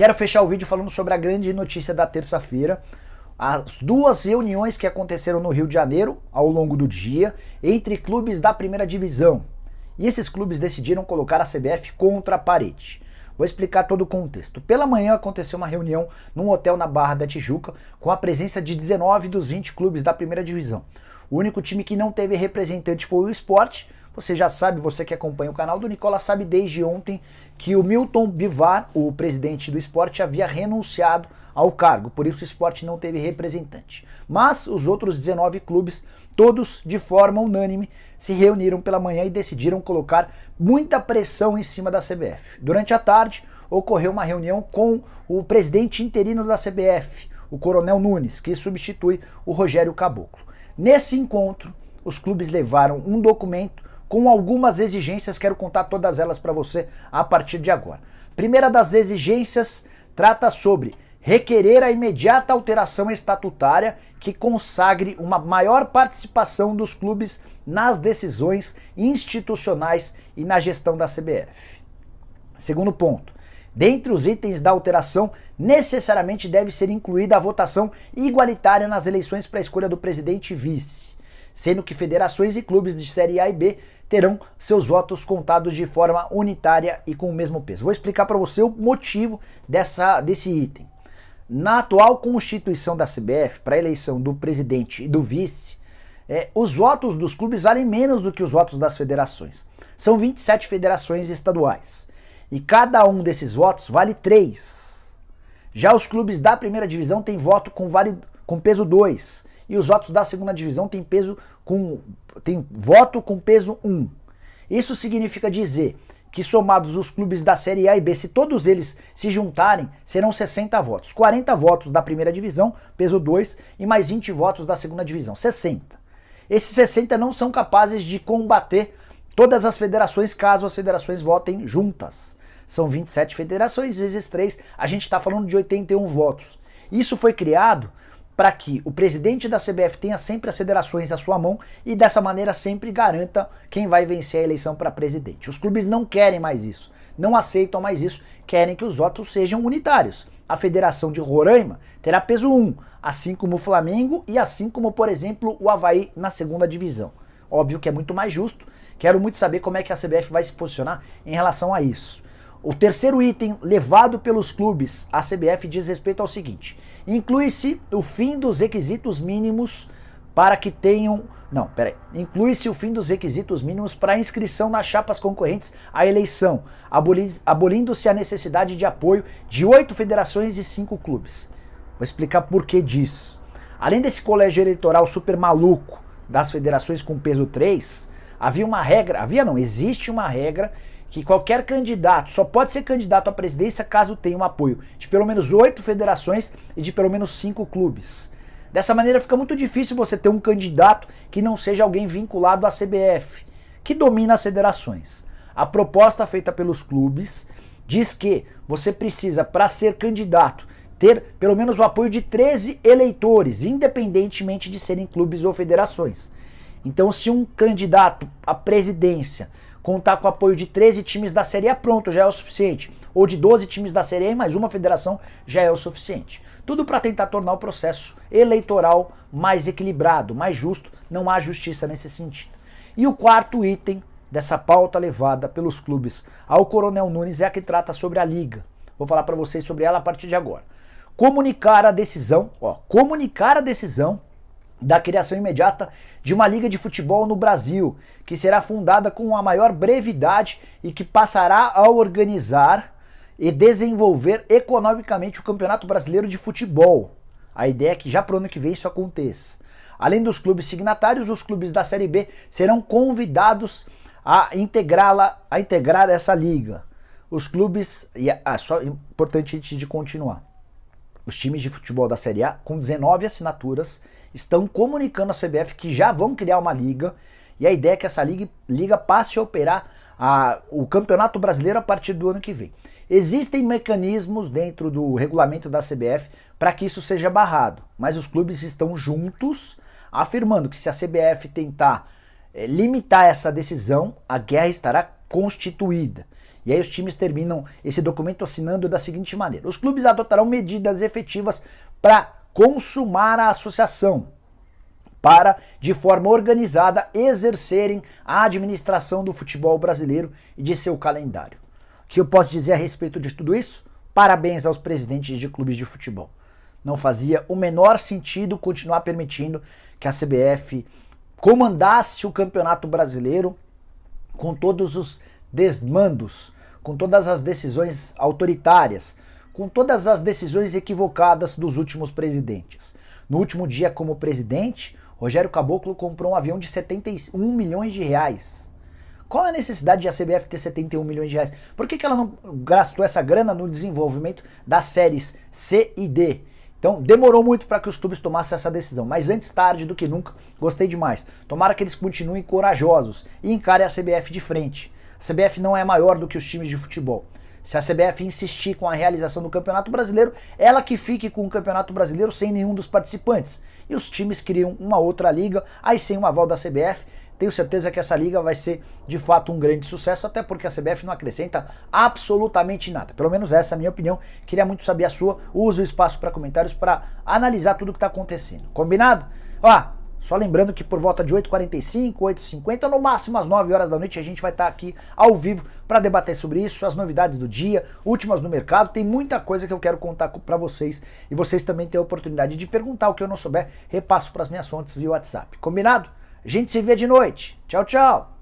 Quero fechar o vídeo falando sobre a grande notícia da terça-feira. As duas reuniões que aconteceram no Rio de Janeiro ao longo do dia entre clubes da primeira divisão. E esses clubes decidiram colocar a CBF contra a parede. Vou explicar todo o contexto. Pela manhã aconteceu uma reunião num hotel na Barra da Tijuca com a presença de 19 dos 20 clubes da primeira divisão. O único time que não teve representante foi o Sport. Você já sabe, você que acompanha o canal do Nicola sabe desde ontem que o Milton Bivar, o presidente do Sport, havia renunciado ao cargo, por isso o Sport não teve representante. Mas os outros 19 clubes, todos de forma unânime, se reuniram pela manhã e decidiram colocar muita pressão em cima da CBF. Durante a tarde, ocorreu uma reunião com o presidente interino da CBF, o Coronel Nunes, que substitui o Rogério Caboclo. Nesse encontro, os clubes levaram um documento com algumas exigências, quero contar todas elas para você a partir de agora. Primeira das exigências trata sobre requerer a imediata alteração estatutária que consagre uma maior participação dos clubes nas decisões institucionais e na gestão da CBF. Segundo ponto, dentre os itens da alteração, necessariamente deve ser incluída a votação igualitária nas eleições para a escolha do presidente e vice, sendo que federações e clubes de Série A e B terão seus votos contados de forma unitária e com o mesmo peso. Vou explicar para você o motivo desse item. Na atual constituição da CBF, para a eleição do presidente e do vice, os votos dos clubes valem menos do que os votos das federações. São 27 federações estaduais e cada um desses votos vale 3. Já os clubes da primeira divisão têm voto com peso 2 e os votos da segunda divisão têm voto com peso 1. Isso significa dizer que somados os clubes da Série A e B, se todos eles se juntarem, serão 60 votos. 40 votos da primeira divisão, peso 2, e mais 20 votos da segunda divisão, 60. Esses 60 não são capazes de combater todas as federações caso as federações votem juntas. São 27 federações, vezes 3, a gente está falando de 81 votos. Isso foi criado para que o presidente da CBF tenha sempre as federações à sua mão e dessa maneira sempre garanta quem vai vencer a eleição para presidente. Os clubes não querem mais isso, não aceitam mais isso, querem que os votos sejam unitários. A Federação de Roraima terá peso 1, assim como o Flamengo e assim como, por exemplo, o Avaí na segunda divisão. Óbvio que é muito mais justo, quero muito saber como é que a CBF vai se posicionar em relação a isso. O terceiro item levado pelos clubes à CBF diz respeito ao seguinte: inclui-se o fim dos requisitos mínimos para que tenham... Inclui-se o fim dos requisitos mínimos para inscrição nas chapas concorrentes à eleição, abolindo-se a necessidade de apoio de 8 federações e 5 clubes. Vou explicar por que disso. Além desse colégio eleitoral super maluco das federações com peso 3, existe uma regra que qualquer candidato só pode ser candidato à presidência caso tenha um apoio de pelo menos 8 federações e de pelo menos 5 clubes. Dessa maneira fica muito difícil você ter um candidato que não seja alguém vinculado à CBF, que domina as federações. A proposta feita pelos clubes diz que você precisa, para ser candidato, ter pelo menos o apoio de 13 eleitores, independentemente de serem clubes ou federações. Então, se um candidato à presidência contar com o apoio de 13 times da Série A, pronto, já é o suficiente. Ou de 12 times da Série A e mais uma federação já é o suficiente. Tudo para tentar tornar o processo eleitoral mais equilibrado, mais justo, não há justiça nesse sentido. E o quarto item dessa pauta levada pelos clubes ao Coronel Nunes é a que trata sobre a Liga. Vou falar para vocês sobre ela a partir de agora. Comunicar a decisão da criação imediata de uma liga de futebol no Brasil, que será fundada com a maior brevidade e que passará a organizar e desenvolver economicamente o Campeonato Brasileiro de Futebol. A ideia é que já para o ano que vem isso aconteça. Além dos clubes signatários, os clubes da Série B serão convidados a integrar essa liga. Os clubes, só importante antes de continuar, os times de futebol da Série A, com 19 assinaturas, estão comunicando à CBF que já vão criar uma liga, e a ideia é que essa liga passe a operar o Campeonato Brasileiro a partir do ano que vem. Existem mecanismos dentro do regulamento da CBF para que isso seja barrado, mas os clubes estão juntos afirmando que se a CBF tentar limitar essa decisão, a guerra estará constituída. E aí os times terminam esse documento assinando da seguinte maneira: os clubes adotarão medidas efetivas para consumar a associação, para, de forma organizada, exercerem a administração do futebol brasileiro e de seu calendário. O que eu posso dizer a respeito de tudo isso? Parabéns aos presidentes de clubes de futebol. Não fazia o menor sentido continuar permitindo que a CBF comandasse o Campeonato Brasileiro com todos os desmandos, com todas as decisões autoritárias, com todas as decisões equivocadas dos últimos presidentes. No último dia como presidente, Rogério Caboclo comprou um avião de 71 milhões de reais. Qual é a necessidade de a CBF ter 71 milhões de reais? Por que ela não gastou essa grana no desenvolvimento das séries C e D? Então demorou muito para que os clubes tomassem essa decisão, mas antes tarde do que nunca, gostei demais. Tomara que eles continuem corajosos e encarem a CBF de frente. A CBF não é maior do que os times de futebol. Se a CBF insistir com a realização do Campeonato Brasileiro, ela que fique com o Campeonato Brasileiro sem nenhum dos participantes. E os times criam uma outra liga, aí sem o aval da CBF. Tenho certeza que essa liga vai ser de fato um grande sucesso, até porque a CBF não acrescenta absolutamente nada. Pelo menos essa é a minha opinião. Queria muito saber a sua. Use o espaço para comentários para analisar tudo o que está acontecendo. Combinado? Só lembrando que por volta de 8h45, 8h50, no máximo às 9 horas da noite, a gente vai estar aqui ao vivo para debater sobre isso, as novidades do dia, últimas no mercado. Tem muita coisa que eu quero contar para vocês e vocês também têm a oportunidade de perguntar o que eu não souber, repasso para as minhas fontes via WhatsApp. Combinado? A gente se vê de noite. Tchau, tchau!